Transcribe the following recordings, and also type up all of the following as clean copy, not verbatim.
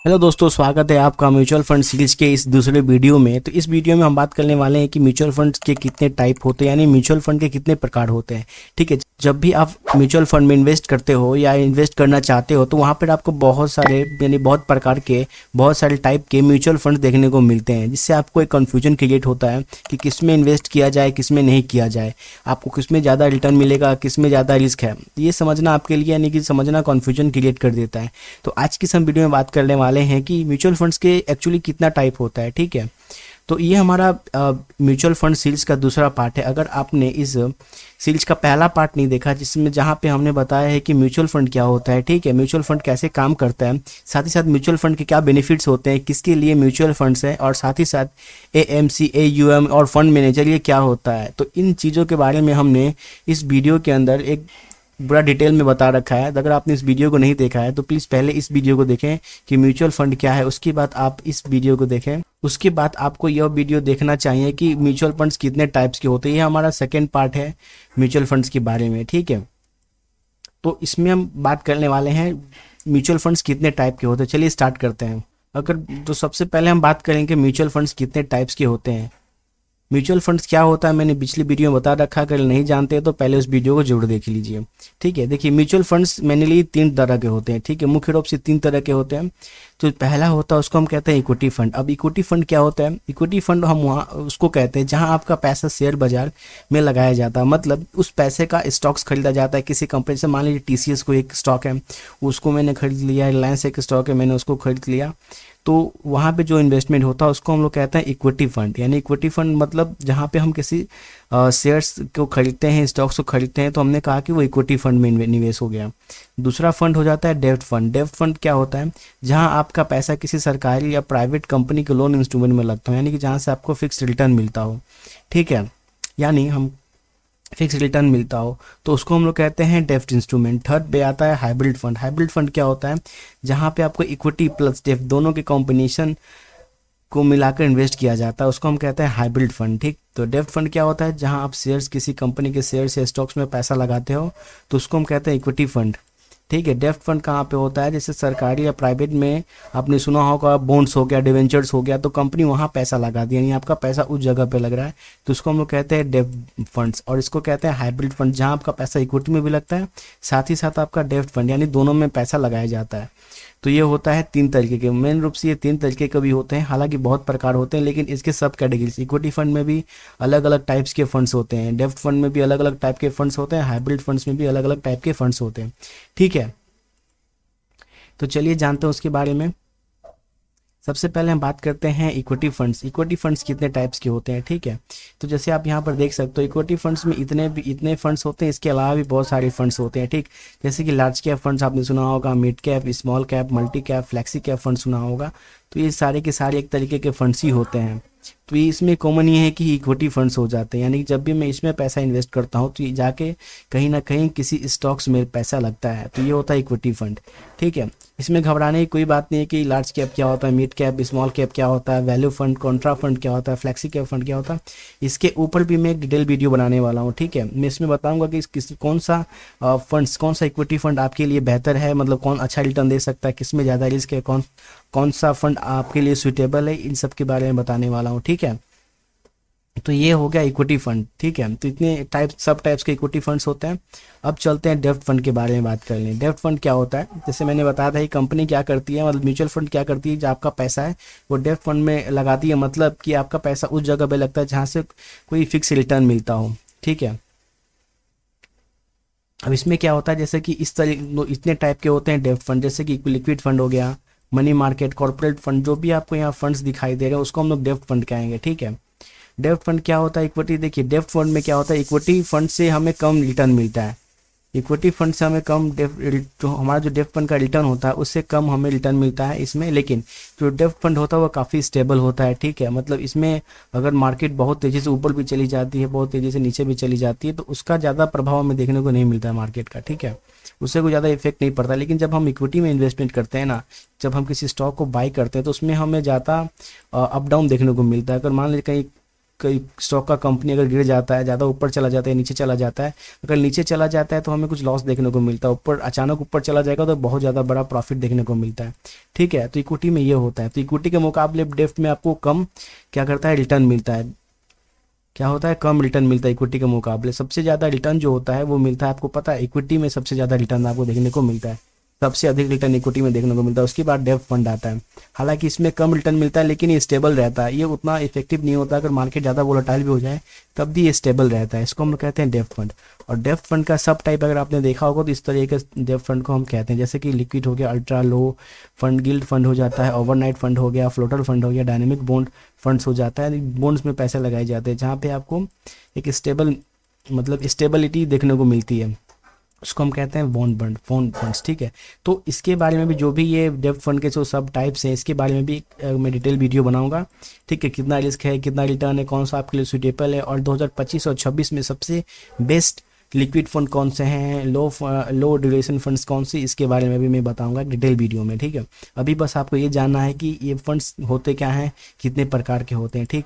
Hello दोस्तों, स्वागत है आपका म्यूचुअल फंड सीरीज के इस दूसरे वीडियो में। तो इस वीडियो में हम बात करने वाले हैं कि म्यूचुअल फंड के कितने टाइप होते हैं, यानी म्यूचुअल फंड के कितने प्रकार होते हैं। ठीक है, जब भी आप म्यूचुअल फंड में इन्वेस्ट करते हो या इन्वेस्ट करना चाहते हो तो वहाँ पर आपको बहुत सारे यानी बहुत प्रकार के बहुत सारे टाइप के म्यूचुअल फंड देखने को मिलते हैं, जिससे आपको एक कन्फ्यूजन क्रिएट होता है कि किस में इन्वेस्ट किया जाए, किस में नहीं किया जाए, आपको किस में ज़्यादा रिटर्न मिलेगा, किस में ज़्यादा रिस्क है। ये समझना आपके लिए यानी कि समझना कन्फ्यूजन क्रिएट कर देता है। तो आज की हम वीडियो में बात करने वाले हैं कि म्यूचुअल फंड्स के एक्चुअली कितना टाइप होता है। ठीक है, तो ये हमारा म्यूचुअल फंड सीरीज का दूसरा पार्ट है। अगर आपने इस सीरीज का पहला पार्ट नहीं देखा, जिसमें जहाँ पे हमने बताया है कि म्यूचुअल फंड क्या होता है, ठीक है, म्यूचुअल फंड कैसे काम करता है, साथ ही साथ म्यूचुअल फंड के क्या बेनिफिट्स होते हैं, किसके लिए म्यूचुअल फंड्स है, और साथ ही साथ एएमसी, एयूएम और फंड मैनेजर ये क्या होता है, तो इन चीज़ों के बारे में हमने इस वीडियो के अंदर एक बड़ा डिटेल में बता रखा है। अगर आपने इस वीडियो को नहीं देखा है तो प्लीज़ पहले इस वीडियो को देखें कि म्यूचुअल फंड क्या है, उसके बाद आप इस वीडियो को देखें। उसके बाद आपको यह वीडियो देखना चाहिए कि म्यूचुअल फंड्स कितने टाइप्स के होते हैं। ये हमारा सेकेंड पार्ट है म्यूचुअल फंड्स के बारे में। ठीक है, तो इसमें हम बात करने वाले हैं म्यूचुअल फंड्स कितने टाइप के होते हैं। चलिए स्टार्ट करते हैं। अगर तो सबसे पहले हम बात करेंगे म्यूचुअल फंड्स कितने टाइप्स के होते हैं। म्यूचुअल फंड्स क्या होता है मैंने पिछली वीडियो में बता रखा है, अगर नहीं जानते तो पहले उस वीडियो को जरूर देख लीजिए। ठीक है, देखिए म्यूचुअल फंड्स मेनली तीन तरह के होते हैं। ठीक है, मुख्य रूप से तीन तरह के होते हैं। तो पहला होता है उसको हम कहते हैं इक्विटी फंड। अब इक्विटी फंड क्या होता है? इक्विटी फंड हम वहाँ उसको कहते हैं जहाँ आपका पैसा शेयर बाजार में लगाया जाता है, मतलब उस पैसे का स्टॉक्स खरीदा जाता है किसी कंपनी से। मान लीजिए टीसीएस को एक स्टॉक है, उसको मैंने खरीद लिया, रिलायंस एक स्टॉक है, मैंने उसको खरीद लिया, तो वहाँ पे जो इन्वेस्टमेंट होता है उसको हम लोग कहते हैं इक्विटी फंड। यानी इक्विटी फंड मतलब जहाँ पे हम किसी शेयर्स को खरीदते हैं, स्टॉक्स को खरीदते हैं, तो हमने कहा कि वो इक्विटी फंड में निवेश हो गया। दूसरा फंड हो जाता है डेब्ट फंड। डेब्ट फंड क्या होता है? जहाँ आपका पैसा किसी सरकारी या प्राइवेट कंपनी के लोन इंस्ट्रूमेंट में लगता है, यानी कि जहाँ से आपको फिक्स रिटर्न मिलता हो। ठीक है, यानी हम फिक्स रिटर्न मिलता हो तो उसको हम लोग कहते हैं डेब्ट इंस्ट्रूमेंट। थर्ड पे आता है हाइब्रिड फंड। हाइब्रिड फंड क्या होता है? जहाँ पे आपको इक्विटी प्लस डेब्ट दोनों के कॉम्बिनेशन को मिलाकर इन्वेस्ट किया जाता है, उसको हम कहते हैं हाइब्रिड फंड। ठीक, तो डेब्ट फंड क्या होता है? जहाँ आप शेयर्स किसी कंपनी के शेयर्स या स्टॉक्स में पैसा लगाते हो तो उसको हम कहते हैं इक्विटी फंड। ठीक है, डेब्ट फंड कहाँ पे होता है? जैसे सरकारी या प्राइवेट में आपने सुना होगा बॉन्ड्स हो गया, डिवेंचर्स हो गया, तो कंपनी वहाँ पैसा लगा दी, यानी आपका पैसा उस जगह पे लग रहा है, तो उसको हम लोग कहते हैं डेब्ट फंड्स। और इसको कहते हैं हाइब्रिड फंड, जहाँ आपका पैसा इक्विटी में भी लगता है, साथ ही साथ आपका डेब्ट फंड, यानी दोनों में पैसा लगाया जाता है। तो ये होता है तीन तरीके के, मेन रूप से ये तीन तरीके के भी होते हैं। हालांकि बहुत प्रकार होते हैं, लेकिन इसके सब कैटेगरीज, इक्विटी फंड में भी अलग अलग टाइप्स के फंड्स होते हैं, डेब्ट फंड में भी अलग अलग टाइप के फंड्स होते हैं, हाइब्रिड फंड्स में भी अलग अलग टाइप के फंड्स होते हैं। ठीक है, तो चलिए जानते हैं उसके बारे में। सबसे पहले हम बात करते हैं इक्विटी फंड्स। इक्विटी फंड्स कितने टाइप्स के होते हैं? ठीक है, तो जैसे आप यहाँ पर देख सकते हो इक्विटी फंड्स में इतने फंड्स होते हैं, इसके अलावा भी बहुत सारे फंड्स होते हैं। ठीक, जैसे कि लार्ज कैप फंड्स आपने सुना होगा, mid cap, small cap, multi cap, flexi cap fund सुना होगा। तो ये सारे के सारे एक तरीके के फंड्स ही होते हैं। तो ये इसमें कॉमन ये है कि इक्विटी फंड्स हो जाते हैं, यानी कि जब भी मैं इसमें पैसा इन्वेस्ट करता हूँ तो ये जाके कहीं ना कहीं किसी स्टॉक्स में पैसा लगता है, तो ये होता है इक्विटी फंड। ठीक है, इसमें घबराने की कोई बात नहीं है कि लार्ज कैप क्या होता है, मिड कैप, स्मॉल कैप क्या होता है, वैल्यू फंड, कॉन्ट्रा फंड क्या होता है, फ्लेक्सी कैप फंड क्या होता है। इसके ऊपर भी मैं एक डिटेल वीडियो बनाने वाला हूँ। ठीक है, मैं इसमें बताऊंगा कि कौन सा फंड्स, कौन सा इक्विटी फंड आपके लिए बेहतर है, मतलब कौन अच्छा रिटर्न दे सकता है, किसमें ज़्यादा रिस्क है, कौन सा फंड आपके लिए सुटेबल है, इन सब के बारे में बताने वाला हूँ। ठीक है, तो ये हो गया इक्विटी फंड। ठीक है, तो इतने सब टाइप्स के इक्विटी फंड्स होते हैं। अब चलते हैं डेब्ट फंड के बारे में बात कर लें। डेब्ट फंड क्या होता है? जैसे मैंने बताया था, कंपनी क्या करती है, मतलब म्यूचुअल फंड क्या करती है, जो आपका पैसा है वो डेब्ट फंड में लगाती है, मतलब कि आपका पैसा उस जगह पे लगता है जहाँ से कोई फिक्स रिटर्न मिलता हो। ठीक है, अब इसमें क्या होता है, जैसे कि इतने टाइप के होते हैं डेब्ट फंड, जैसे कि लिक्विड फंड हो गया, मनी मार्केट, कॉर्पोरेट फंड, जो भी आपको यहाँ फंड्स दिखाई दे रहे हैं उसको हम लोग डेब्ट फंड कहेंगे। ठीक है, डेब्ट फंड क्या होता है? इक्विटी, देखिए डेब्ट फंड में क्या होता है, इक्विटी फंड से हमें कम रिटर्न मिलता है। इक्विटी फंड से हमें कम जो हमारा जो डेब्ट फंड का रिटर्न होता है उससे कम हमें रिटर्न मिलता है इसमें, लेकिन जो डेब्ट फंड होता है वो काफ़ी स्टेबल होता है। ठीक है, मतलब इसमें अगर मार्केट बहुत तेज़ी से ऊपर भी चली जाती है, बहुत तेज़ी से नीचे भी चली जाती है, तो उसका ज़्यादा प्रभाव हमें देखने को नहीं मिलता है मार्केट का। ठीक है, उससे कोई ज़्यादा इफेक्ट नहीं पड़ता। लेकिन जब हम इक्विटी में इन्वेस्टमेंट करते हैं ना, जब हम किसी स्टॉक को बाई करते हैं तो उसमें हमें ज़्यादा अप डाउन देखने को मिलता है। अगर मान लीजिए कहीं कोई स्टॉक का कंपनी अगर गिर जाता है, ज़्यादा ऊपर चला जाता है, नीचे चला जाता है, अगर नीचे चला जाता है तो हमें कुछ लॉस देखने को मिलता है, ऊपर अचानक ऊपर चला जाएगा तो बहुत ज़्यादा बड़ा प्रॉफिट देखने को मिलता है। ठीक है, तो इक्विटी में ये होता है। तो इक्विटी के मुकाबले डेब्ट में आपको कम क्या करता है, रिटर्न मिलता है। क्या होता है, कम रिटर्न मिलता है इक्विटी के मुकाबले। सबसे ज़्यादा रिटर्न जो होता है वो मिलता है, आपको पता है, इक्विटी में सबसे ज़्यादा रिटर्न आपको देखने को मिलता है, सबसे अधिक रिटर्न इक्विटी में देखने को मिलता है। उसके बाद डेब्ट फंड आता है। हालांकि इसमें कम रिटर्न मिलता है लेकिन ये स्टेबल रहता है, ये उतना इफेक्टिव नहीं होता। अगर मार्केट ज़्यादा वोलेटाइल भी हो जाए तब भी ये स्टेबल रहता है। इसको हम लोग कहते हैं डेब्ट फंड। और डेब्ट फंड का सब टाइप अगर आपने देखा होगा तो इस तरीके के डेब्ट फंड को हम कहते हैं, जैसे कि लिक्विड हो गया, ultra low fund, guild fund हो जाता है, ओवरनाइट फंड हो गया, फ्लोटर फंड हो गया, डायनेमिक बॉन्ड फंड्स हो जाता है। बॉन्ड्स में पैसे लगाए जाते हैं जहाँ पे आपको एक स्टेबल मतलब स्टेबिलिटी देखने को मिलती है, उसको हम कहते हैं बॉन्ड फंड्स। ठीक है, तो इसके बारे में भी जो भी ये डेब्ट फंड के जो सब टाइप्स हैं इसके बारे में भी मैं डिटेल वीडियो बनाऊंगा। ठीक है, कितना रिस्क है, कितना रिटर्न है, कौन सा आपके लिए सूटेबल है, और 2025 और 26 में सबसे बेस्ट लिक्विड फंड कौन से हैं, लो ड्यूरेशन फंड्स कौन से, इसके बारे में भी मैं बताऊंगा डिटेल वीडियो में। ठीक है, अभी बस आपको ये जानना है कि ये फंड्स होते क्या हैं, कितने प्रकार के होते हैं। ठीक,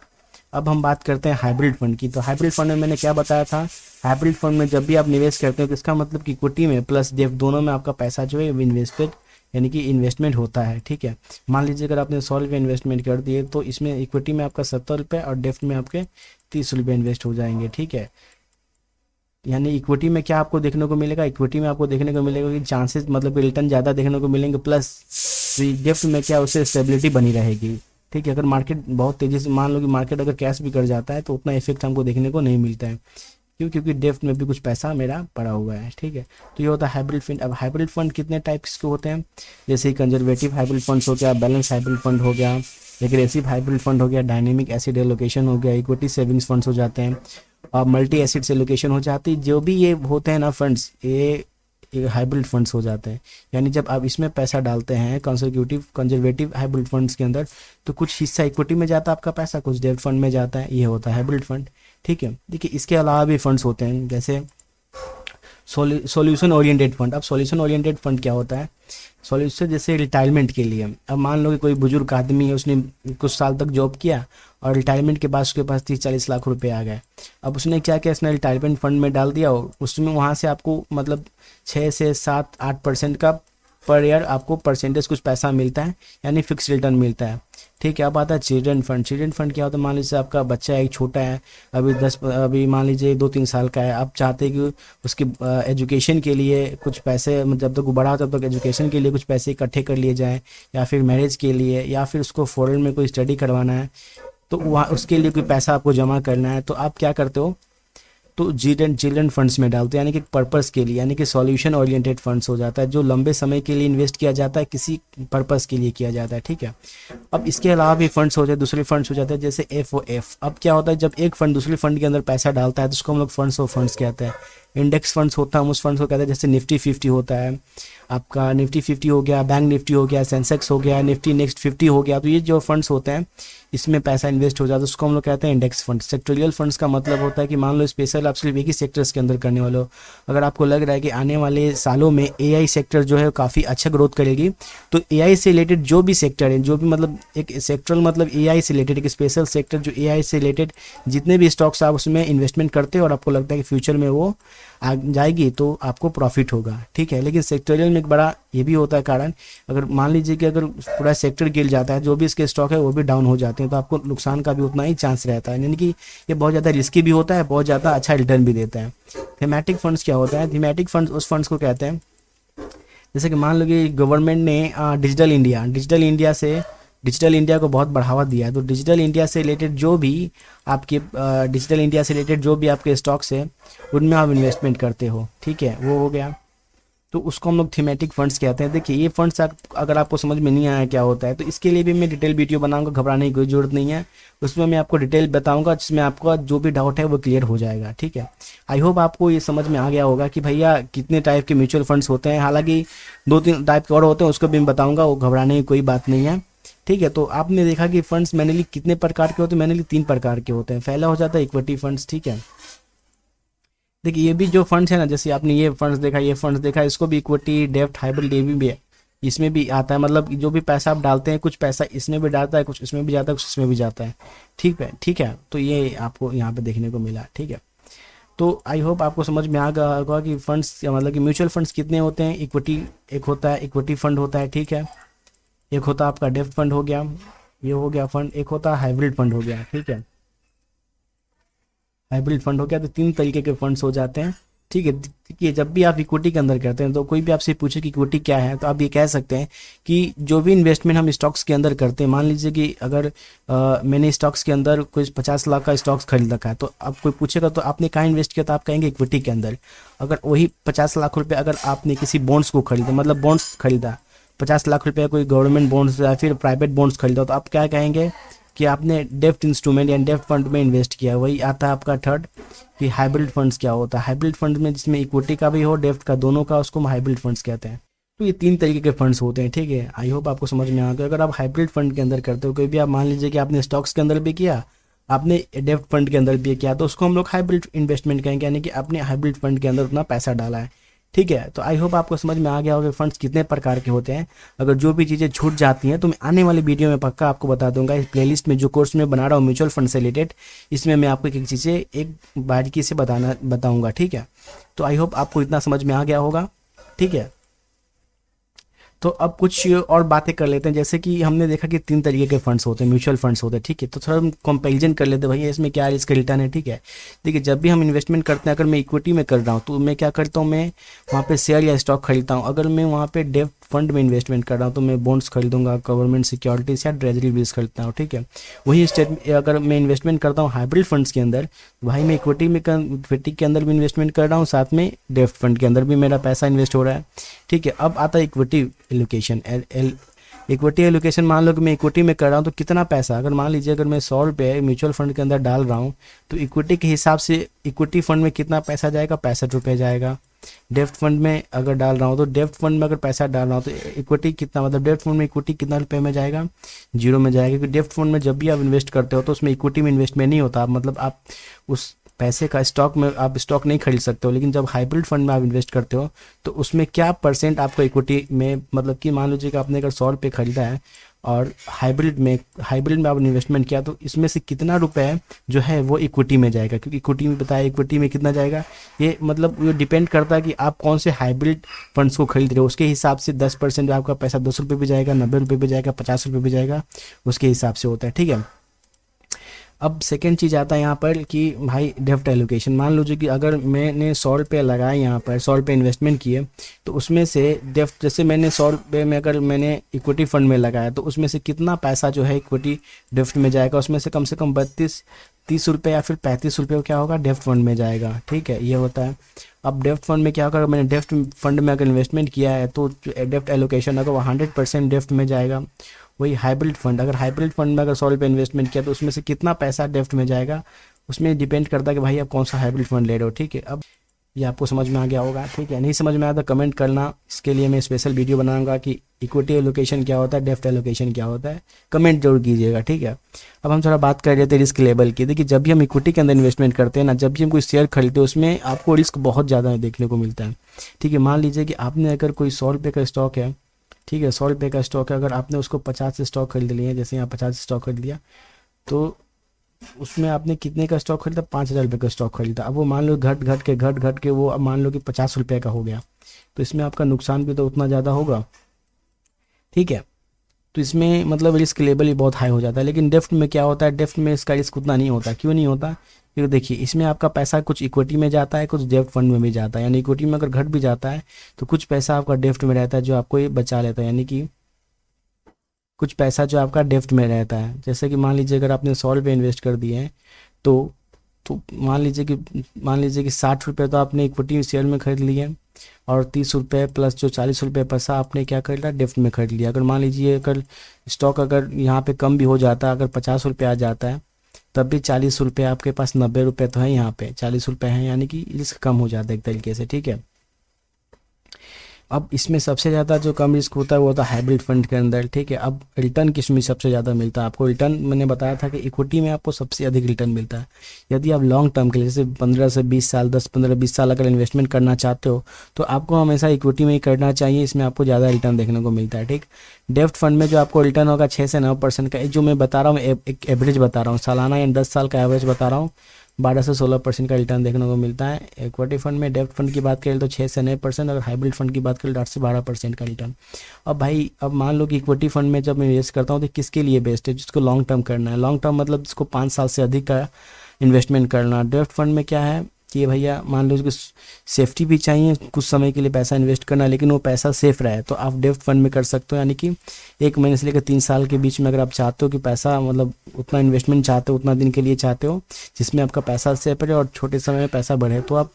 अब हम बात करते हैं हाइब्रिड फंड की। तो हाइब्रिड फंड में मैंने क्या बताया था, हाइब्रिड फंड में जब भी आप निवेश करते हो तो इसका मतलब कि इक्विटी में प्लस डेब्ट दोनों में आपका पैसा जो है इन्वेस्टेड यानी कि इन्वेस्टमेंट होता है। ठीक है, मान लीजिए अगर आपने 100 रुपये इन्वेस्टमेंट कर दिए तो इसमें इक्विटी में आपका 70 रुपये और डेब्ट में आपके 30 रुपये इन्वेस्ट हो जाएंगे। ठीक है, यानी इक्विटी में क्या आपको देखने को मिलेगा, इक्विटी में आपको देखने को मिलेगा कि चांसेस मतलब कि रिटर्न ज़्यादा देखने को मिलेंगे, प्लस डेब्ट में क्या उससे स्टेबिलिटी बनी रहेगी। ठीक है, अगर मार्केट बहुत तेज़ी से, मान लो कि मार्केट अगर कैश भी कर जाता है तो उतना इफेक्ट हमको देखने को नहीं मिलता है, क्योंकि डेब्ट में भी कुछ पैसा मेरा पड़ा हुआ है। ठीक है, तो ये होता है हाइब्रिड फंड। अब हाइब्रिड फंड कितने टाइप्स के होते हैं, जैसे कंजर्वेटिव हाइब्रिड फंड्स हो गया, बैलेंस हाइब्रिड फंड हो गया, एग्रेसिव हाइब्रिड फंड हो गया, डायनेमिक एसिड एलोकेशन हो गया, इक्विटी सेविंग्स फंड्स हो जाते हैं, और मल्टी एसिड एलोकेशन हो जाती है। जो भी ये होते हैं ना फंड्स, ये हाइब्रिड फंड्स हो जाते हैं। यानी जब आप इसमें पैसा डालते हैं कंजर्वेटिव हाइब्रिड फंड्स के अंदर, तो कुछ हिस्सा इक्विटी में जाता है आपका पैसा, कुछ डेब्ट फंड में जाता है, ये होता है हाइब्रिड फंड। ठीक है, देखिए इसके अलावा भी फंड्स होते हैं, जैसे सॉल्यूशन ओरिएंटेड फंड। अब सॉल्यूशन ओरिएंटेड फंड क्या होता है, सॉल्यूशन जैसे रिटायरमेंट के लिए। अब मान लो कि कोई बुजुर्ग आदमी है, उसने कुछ साल तक जॉब किया और रिटायरमेंट के बाद उसके पास 30-40 लाख रुपए आ गए। अब उसने क्या किया, उसने रिटायरमेंट फंड में डाल दिया और उसमें वहाँ से आपको मतलब 6 से 7-8% का पर ईयर आपको परसेंटेज कुछ पैसा मिलता है, यानी फिक्स रिटर्न मिलता है। ठीक है, अब आता है चिल्ड्रन फंड। चिल्ड्रन फंड क्या होता है, मान लीजिए आपका बच्चा एक छोटा है, अभी मान लीजिए 2-3 साल का है, आप चाहते हैं कि उसके एजुकेशन के लिए कुछ पैसे, मतलब जब तक वो बड़ा हो तब तक एजुकेशन के लिए कुछ पैसे इकट्ठे कर लिए जाएँ, या फिर मैरिज के लिए, या फिर उसको फॉरेन में कोई स्टडी करवाना है तो वहाँ उसके लिए कोई पैसा आपको जमा करना है, तो आप क्या करते हो, तो चिल्ड्रन फंड्स में डालते हैं, यानी कि पर्पस के लिए, यानी कि सॉल्यूशन ओरिएंटेड फंड्स हो जाता है, जो लंबे समय के लिए इन्वेस्ट किया जाता है, किसी पर्पस के लिए किया जाता है। ठीक है, अब इसके अलावा भी फंड्स हो जाते हैं, दूसरे फंड्स हो जाते हैं, जैसे FOF। अब क्या होता है, जब एक फंड दूसरे फंड के अंदर पैसा डालता है तो उसको हम लोग फंड्स ऑफ फंड्स कहते हैं। इंडेक्स फंड्स होता है, हम उस फंड्स को कहते हैं, जैसे निफ्टी 50 होता है आपका, निफ्टी 50 हो गया, बैंक निफ्टी हो गया, सेंसेक्स हो गया, निफ्टी नेक्स्ट 50 हो गया। तो ये जो फंड्स होते हैं इसमें पैसा इन्वेस्ट हो जाता है, उसको हम लोग कहते हैं इंडेक्स फंड। सेक्टोरियल फंड्स का मतलब होता है कि मान लो स्पेशल आप सिर्फ एक ही सेक्टर्स के अंदर करने वाले हो, अगर आपको लग रहा है कि आने वाले सालों में AI सेक्टर जो है काफ़ी अच्छा ग्रोथ करेगी, तो AI से रिलेटेड जो भी सेक्टर है, जो भी मतलब एक सेक्टरल मतलब AI से रिलेटेड एक स्पेशल सेक्टर जो AI से रिलेटेड जितने भी स्टॉक्स आप उसमें इन्वेस्टमेंट करते हो और आपको लगता है कि फ्यूचर में वो आ जाएगी तो आपको प्रॉफिट होगा। ठीक है, लेकिन सेक्टोरियल में एक बड़ा ये भी होता है कारण, अगर मान लीजिए कि अगर पूरा सेक्टर गिर जाता है, जो भी इसके स्टॉक है वो भी डाउन हो जाते हैं, तो आपको नुकसान का भी उतना ही चांस रहता है, यानी कि ये बहुत ज़्यादा रिस्की भी होता है, बहुत ज़्यादा अच्छा रिटर्न भी देता है। थीमेटिक फंड्स क्या होता है, थीमेटिक फंड्स उस फंड्स को कहते हैं, जैसे कि मान लो कि गवर्नमेंट ने डिजिटल इंडिया को बहुत बढ़ावा दिया है, तो डिजिटल इंडिया से रिलेटेड जो भी आपके स्टॉक्स है उनमें आप इन्वेस्टमेंट करते हो। ठीक है, वो हो गया, तो उसको हम लोग थीमेटिक फंड्स कहते हैं। देखिए ये फंड्स अगर आपको समझ में नहीं आया क्या होता है तो इसके लिए भी मैं डिटेल वीडियो बनाऊंगा, घबराने की कोई जरूरत नहीं है, उसमें मैं आपको डिटेल बताऊंगा, जिसमें आपका जो भी डाउट है वो क्लियर हो जाएगा। ठीक है, आई होप आपको ये समझ में आ गया होगा कि भैया कितने टाइप के म्यूचुअल फंड्स होते हैं। हालांकि 2-3 टाइप के और होते हैं, उसको भी मैं बताऊँगा, वो घबराने की कोई बात नहीं है। ठीक है, तो आपने देखा कि फंड्स मैनली कितने प्रकार के होते हैं, मैनली 3 प्रकार के होते हैं। पहला हो जाता है इक्विटी फंड्स। ठीक है, देखिए ये भी जो फंड्स है ना, जैसे आपने ये फंड्स देखा, इसको भी इक्विटी डेब्ट हाइब्रिड ये भी है, इसमें भी आता है, मतलब जो भी पैसा आप डालते हैं कुछ पैसा इसमें भी डालता है, कुछ इसमें भी जाता है, कुछ इसमें भी जाता है। ठीक है, ठीक है, तो ये आपको यहाँ पे देखने को मिला। ठीक है, तो आई होप आपको समझ में आ गया होगा कि फंड्स मतलब कि म्यूचुअल फंड्स कितने होते हैं। इक्विटी एक होता है, इक्विटी फंड होता है। ठीक है, एक होता है आपका डेब्ट फंड हो गया, ये हो गया फंड। एक होता है हाइब्रिड फंड हो गया। ठीक है, हाइब्रिड फंड हो गया। तो तीन तरीके के फंड्स हो जाते हैं। ठीक है, देखिए जब भी आप इक्विटी के अंदर करते हैं तो कोई भी आपसे पूछे कि इक्विटी क्या है, तो आप ये कह सकते हैं कि जो भी इन्वेस्टमेंट हम स्टॉक्स के अंदर करते हैं, मान लीजिए कि अगर मैंने स्टॉक्स के अंदर कुछ 50 लाख का स्टॉक्स खरीद रखा है, तो आप कोई पूछेगा तो आपने कहाँ इन्वेस्ट किया, तो आप कहेंगे इक्विटी के अंदर। अगर वही 50 लाख रुपये अगर आपने किसी बॉन्ड्स को खरीदा, मतलब बॉन्ड्स खरीदा 50 लाख रुपये, कोई गवर्नमेंट बॉन्ड्स या फिर प्राइवेट बॉन्ड्स खरीदा, तो आप क्या कहेंगे कि आपने डेब्ट इंस्ट्रूमेंट या डेब्ट फंड में इन्वेस्ट किया। वही आता है आपका थर्ड कि हाइब्रिड फंड्स क्या होता है। हाइब्रिड फंड में जिसमें इक्विटी का भी हो, डेब्ट का, दोनों का, उसको हम हाइब्रिड फंड्स कहते हैं। तो ये तीन तरीके के फंड्स होते हैं। ठीक है, आई होप आपको समझ में आ गया। अगर आप हाइब्रिड फंड के अंदर करते हो, कोई भी आप मान लीजिए कि आपने स्टॉक्स के अंदर भी किया, आपने डेब्ट फंड के अंदर भी किया, तो उसको हम लोग हाइब्रिड इन्वेस्टमेंट कहेंगे, यानी कि आपने हाइब्रिड फंड के अंदर उतना पैसा डाला है। ठीक है, तो आई होप आपको समझ में आ गया होगा फंड्स कितने प्रकार के होते हैं। अगर जो भी चीज़ें छूट जाती हैं तो मैं आने वाली वीडियो में पक्का आपको बता दूंगा। इस प्लेलिस्ट में जो कोर्स में बना रहा हूँ म्यूचुअल फंड से रिलेटेड, इसमें मैं आपको एक एक चीज़ें एक बारीकी से बताऊंगा। ठीक है, तो आई होप आपको इतना समझ में आ गया होगा। ठीक है, तो अब कुछ और बातें कर लेते हैं। जैसे कि हमने देखा कि तीन तरीके के फंड्स होते हैं, म्यूचुअल फंड्स होते हैं। ठीक है, तो थोड़ा हम कंपैरिजन कर लेते हैं, भैया इसमें क्या रिस्क रिटर्न है। ठीक है, देखिए जब भी हम इन्वेस्टमेंट करते हैं, अगर मैं इक्विटी में कर रहा हूँ तो मैं क्या करता हूँ, मैं वहाँ पे शेयर या स्टॉक खरीदता हूँ। अगर मैं वहाँ पे डेब्ट फंड में इन्वेस्टमेंट कर रहा हूँ तो मैं बॉन्ड्स खरीदूंगा, गवर्नमेंट सिक्योरिटीज या ट्रेजरी बिल्स खरीदता हूँ। ठीक है, वही स्टेट अगर मैं इन्वेस्टमेंट करता हूँ हाइब्रिड फंड्स के अंदर, भाई मैं इक्विटी के अंदर भी इन्वेस्टमेंट कर रहा हूँ, साथ में डेब्ट फंड के अंदर भी मेरा पैसा इन्वेस्ट हो रहा है। ठीक है, अब आता है इक्विटी एलोकेशन। इक्विटी एलोकेशन, मान लो कि मैं इक्विटी में कर रहा हूँ तो कितना पैसा, अगर मान लीजिए अगर मैं 100 रुपये म्यूचुअल फंड के अंदर डाल रहा हूँ, तो इक्विटी के हिसाब से इक्विटी फंड में कितना पैसा जाएगा, 65 रुपये जाएगा। डेब्ट फंड में अगर डाल रहा हूँ तो डेब्ट फंड में अगर पैसा डाल रहा हूँ तो इक्विटी कितना, मतलब डेब्ट फंड में इक्विटी कितना रुपये में जाएगा, 0 में जाएगा। क्योंकि डेब्ट फंड में जब भी आप इन्वेस्ट करते हो तो उसमें इक्विटी में इन्वेस्टमेंट नहीं होता, मतलब आप उस पैसे का स्टॉक में आप स्टॉक नहीं खरीद सकते हो। लेकिन जब हाइब्रिड फंड में आप इन्वेस्ट करते हो तो उसमें क्या परसेंट आपको इक्विटी में, मतलब कि मान लीजिए कि आपने अगर 100 रुपये खरीदा है और हाइब्रिड में आप इन्वेस्टमेंट किया, तो इसमें से कितना रुपए जो है वो इक्विटी में जाएगा। क्योंकि इक्विटी में बताया इक्विटी में कितना जाएगा, ये मतलब ये डिपेंड करता है कि आप कौन से हाइब्रिड फंड्स को खरीद रहे हो। उसके हिसाब से 10% आपका पैसा 10 रुपये भी जाएगा, 90 रुपये भी जाएगा, 50 रुपये भी जाएगा, उसके हिसाब से होता है। ठीक है, अब सेकेंड चीज़ आता है यहाँ पर कि भाई डेब्ट एलोकेशन। मान लीजिए कि अगर मैंने 100 रुपये लगाए, यहाँ पर 100 रुपये इन्वेस्टमेंट किए, तो उसमें से डेब्ट, जैसे मैंने 100 रुपये में अगर मैंने इक्विटी फंड में लगाया तो उसमें से कितना पैसा जो है इक्विटी डेब्ट में जाएगा, उसमें से कम 30 रुपये या फिर 35 रुपये क्या होगा, डेब्ट फंड में जाएगा। ठीक है, ये होता है। अब डेब्ट फंड में क्या होगा, मैंने डेब्ट फंड में अगर इन्वेस्टमेंट किया है तो डेब्ट एलोकेशन अगर वो 100% डेब्ट में जाएगा। वही हाइब्रिड फंड, अगर हाइब्रिड फंड में अगर 100 रुपये इन्वेस्टमेंट किया तो उसमें से कितना पैसा डेब्ट में जाएगा, उसमें डिपेंड करता है कि भाई आप कौन सा हाइब्रिड फंड ले रहे हो। ठीक है, अब ये आपको समझ में आ गया होगा। ठीक है, नहीं समझ में आया तो कमेंट करना, इसके लिए मैं स्पेशल वीडियो बनाऊंगा कि इक्विटी एलोकेशन क्या होता है, डेब्ट एलोकेशन क्या होता है, कमेंट जरूर कीजिएगा। ठीक है, अब हम थोड़ा बात कर रहे थे रिस्क लेवल की। देखिए जब भी हम इक्विटी के अंदर इन्वेस्टमेंट करते हैं ना, जब भी हम कोई शेयर खरीदते हैं उसमें आपको रिस्क बहुत ज़्यादा देखने को मिलता है। ठीक है, मान लीजिए कि आपने अगर कोई 100 रुपये का स्टॉक है, ठीक है 100 रुपये का स्टॉक है, अगर आपने उसको 50 स्टॉक खरीद लिए, जैसे यहाँ 50 स्टॉक खरीद लिया, तो उसमें आपने कितने का स्टॉक खरीदा, 5,000 रुपये का स्टॉक खरीदा। अब वो मान लो घट के वो अब मान लो कि 50 रुपये का हो गया, तो इसमें आपका नुकसान भी तो उतना ज़्यादा होगा। ठीक है, तो इसमें मतलब रिस्क लेवल ही बहुत हाई हो जाता है। लेकिन डेब्ट में क्या होता है, डेब्ट में इसका रिस्क उतना नहीं होता। क्यों नहीं होता, क्योंकि देखिए इसमें आपका पैसा कुछ इक्विटी में जाता है, कुछ डेब्ट फंड में भी जाता है। यानी इक्विटी में अगर घट भी जाता है तो कुछ पैसा आपका डेब्ट में रहता है जो आपको ये बचा लेता है, यानी कि कुछ पैसा जो आपका डेब्ट में रहता है। जैसे कि मान लीजिए अगर आपने 100 रुपये इन्वेस्ट कर दिए हैं तो मान लीजिए कि 60 रुपये तो आपने इक्विटी शेयर में खरीद लिए और 30 रुपये प्लस जो 40 रुपये पैसा आपने क्या कर लिया, डेब्ट में खरीद लिया। अगर मान लीजिए अगर स्टॉक अगर यहाँ पे कम भी हो जाता है, अगर 50 रुपये आ जाता है, तब भी 40 रुपये आपके पास, 90 रुपये तो है यहाँ पे, 40 रुपये हैं, यानी कि रिस्क कम हो जाता है एक तरीके से। ठीक है, अब इसमें सबसे ज़्यादा जो कम रिस्क होता है वो होता है हाइब्रिड फंड के अंदर, ठीक है। अब रिटर्न किस में सबसे ज़्यादा मिलता है आपको? रिटर्न मैंने बताया था कि इक्विटी में आपको सबसे अधिक रिटर्न मिलता है। यदि आप लॉन्ग टर्म के लिए जैसे 15 से 20 साल 10-15-20 साल अगर इन्वेस्टमेंट करना चाहते हो तो आपको हमेशा इक्विटी में ही करना चाहिए, इसमें आपको ज़्यादा रिटर्न देखने को मिलता है, ठीक। डेब्ट फंड में जो आपको रिटर्न होगा 6 से 9% का, जो मैं बता रहा हूँ एक एवरेज बता रहा हूँ, सालाना या 10 साल का एवरेज बता रहा हूँ, 12 से 16% का रिटर्न देखने को मिलता है। इक्विटी फंड में डेब्ट फंड की बात करें तो 6 से 9%, अगर हाइब्रिड फंड की बात करें तो 8 से 12% का रिटर्न। अब भाई अब मान लो कि इक्विटी फंड में जब मैं इन्वेस्ट करता हूँ तो किसके लिए बेस्ट है? जिसको लॉन्ग टर्म करना है, लॉन्ग टर्म मतलब जिसको 5 साल से अधिक का इन्वेस्टमेंट करना। डेब्ट फंड में क्या है कि भैया मान लो उसको सेफ्टी भी चाहिए, कुछ समय के लिए पैसा इन्वेस्ट करना, लेकिन वो पैसा सेफ रहे, तो आप डेब्ट फंड में कर सकते हो। यानी कि 1 महीने से लेकर 3 साल के बीच में अगर आप चाहते हो कि पैसा मतलब उतना इन्वेस्टमेंट चाहते हो, उतना दिन के लिए चाहते हो जिसमें आपका पैसा सेफ रहे और छोटे समय में पैसा बढ़े, तो आप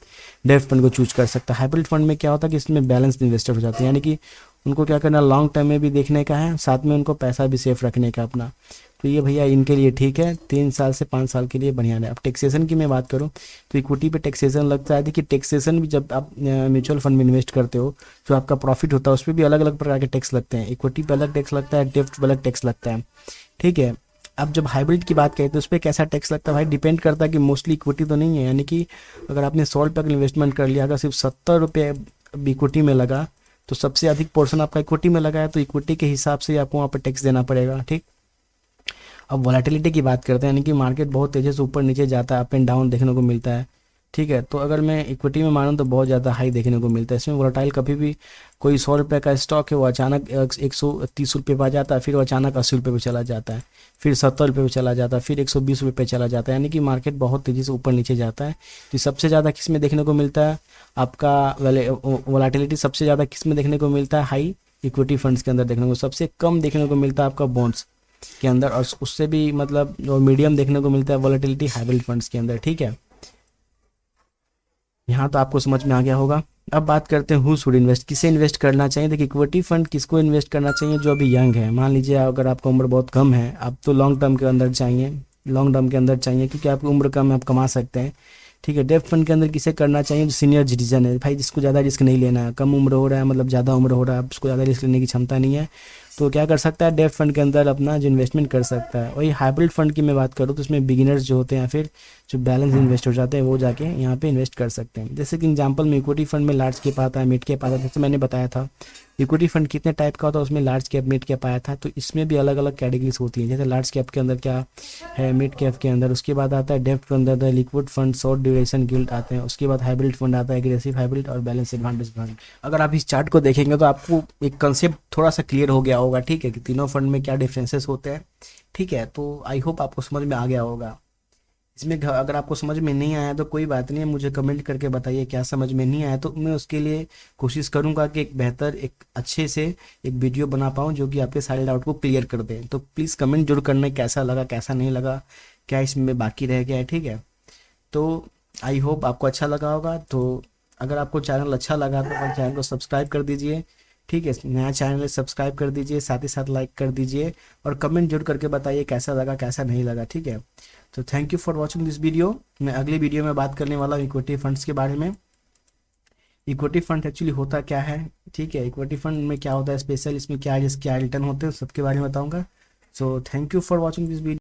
डेब्ट फंड को चूज कर सकते हैं। हाइब्रिड फंड में क्या होता है कि इसमें बैलेंस इन्वेस्टर हो जाते हैं, यानी कि उनको क्या करना, लॉन्ग टर्म में भी देखने का है, साथ में उनको पैसा भी सेफ रखने का अपना। तो ये भैया इनके लिए ठीक है, 3 साल से 5 साल के लिए बढ़िया है। अब टैक्सेशन की मैं बात करूँ तो इक्विटी पे टैक्सेशन लगता है। देखिए टैक्सेशन भी जब आप म्यूचुअल फंड में इन्वेस्ट करते हो, जो आपका प्रॉफिट होता है उस पर भी अलग अलग प्रकार के टैक्स लगते हैं। इक्विटी पे अलग टैक्स लगता है, डेब्ट पे अलग टैक्स लगता है, ठीक है। अब जब हाइब्रिड की बात करें तो उस पर कैसा टैक्स लगता है भाई, डिपेंड करता है कि मोस्टली इक्विटी तो नहीं है। यानी कि अगर आपने 100 रुपये का इन्वेस्टमेंट कर लिया, अगर सिर्फ 70 रुपये इक्विटी में लगा तो सबसे अधिक पोर्शन आपका इक्विटी में लगा है, तो इक्विटी के हिसाब से आपको वहाँ पर टैक्स देना पड़ेगा, ठीक। अब वॉलेटिलिटी की बात करते हैं, यानी कि मार्केट बहुत तेज़ी से ऊपर नीचे जाता है, अप एंड डाउन देखने को मिलता है, ठीक है। तो अगर मैं इक्विटी में मानूँ तो बहुत ज़्यादा हाई देखने को मिलता है। इसमें वोलेटाइल कभी भी कोई 100 रुपये का स्टॉक है वो अचानक 130 रुपये पर आ जाता है, फिर वो अचानक 80 रुपये पर चला जाता है, फिर 70 रुपये पर चला जाता है, फिर 120 रुपये पर चला जाता है। यानी कि मार्केट बहुत तेज़ी से ऊपर नीचे जाता है। तो सबसे ज़्यादा किस में देखने को मिलता है आपका वोलेटिलिटी? सबसे ज़्यादा किस में देखने को मिलता है? हाई इक्विटी फंड्स के अंदर देखने को। सबसे कम देखने को मिलता है आपका बॉन्ड्स के अंदर, और उससे भी मतलब और मीडियम देखने को मिलता है वॉलेटिलिटी हाइब्रिड फंड्स के अंदर, ठीक है। यहाँ तो आपको समझ में आ गया होगा। अब बात करते हैं हु शुड इन्वेस्ट, किसे इन्वेस्ट करना चाहिए। देखिए इक्विटी फंड किसको इन्वेस्ट करना चाहिए? जो अभी यंग है। मान लीजिए अगर आपका उम्र बहुत कम है, आप तो लॉन्ग टर्म के अंदर चाहिए, लॉन्ग टर्म के अंदर चाहिए क्योंकि आपकी उम्र कम है, आप कमा सकते हैं, ठीक है। डेब्ट फंड के अंदर किसे करना चाहिए? जो सीनियर सिटीजन है भाई, जिसको ज़्यादा रिस्क नहीं लेना है, कम उम्र हो रहा है मतलब ज़्यादा उम्र हो रहा है, उसको ज़्यादा रिस्क लेने की क्षमता नहीं है, तो क्या कर सकता है? डेब्ट फंड के अंदर अपना जो इन्वेस्टमेंट कर सकता है। वही हाइब्रिड फंड की मैं बात करूँ तो उसमें बिगिनर्स जो होते हैं, फिर जो बैलेंस इन्वेस्ट हो जाते हैं, वो जाके यहाँ पे इन्वेस्ट कर सकते हैं। जैसे कि एग्जांपल में इक्विटी फंड में लार्ज कैप आता है, मिड कैप आता है, जैसे मैंने बताया था इक्विटी फंड कितने टाइप का होता है, उसमें लार्ज कैप मिड कैप आया था। तो इसमें भी अलग अलग कैटेगरीज होती हैं। जैसे लार्ज कैप के अंदर क्या है, मिड कैप के अंदर, उसके बाद आता है डेब्ट के अंदर liquid fund, short duration guild आते हैं, उसके बाद हाइब्रिड फंड आता है, एग्रेसिव हाइब्रिड और बैलेंस एडवांटेज फंड। अगर आप इस चार्ट को देखेंगे तो आपको एक कंसेप्ट थोड़ा सा क्लियर हो गया होगा, ठीक है, कि तीनों फंड में क्या डिफरेंसेस होते हैं, ठीक है। तो आई होप आपको समझ में आ गया होगा। इसमें अगर आपको समझ में नहीं आया तो कोई बात नहीं है, मुझे कमेंट करके बताइए क्या समझ में नहीं आया, तो मैं उसके लिए कोशिश करूंगा कि एक बेहतर एक अच्छे से एक वीडियो बना पाऊँ जो कि आपके सारे डाउट को क्लियर कर दे। तो प्लीज़ कमेंट जरूर करना कैसा लगा, कैसा नहीं लगा, क्या इसमें बाकी रह गया है, ठीक है। तो आई होप आपको अच्छा लगा होगा। तो अगर आपको चैनल अच्छा लगा तो अपने चैनल को सब्सक्राइब कर दीजिए, ठीक है। नया चैनल है सब्सक्राइब कर दीजिए, साथ ही साथ लाइक कर दीजिए और कमेंट जरूर करके बताइए कैसा लगा कैसा नहीं लगा, ठीक है। तो thank you for watching this video. मैं अगली वीडियो में बात करने वाला हूँ इक्विटी फंड्स के बारे में। इक्विटी फंड एक्चुअली होता क्या है, ठीक है, इक्विटी फंड में क्या होता है स्पेशल, इसमें क्या रिस्क क्या रिटर्न होते हैं, सबके बारे में बताऊंगा। So thank you for watching this video.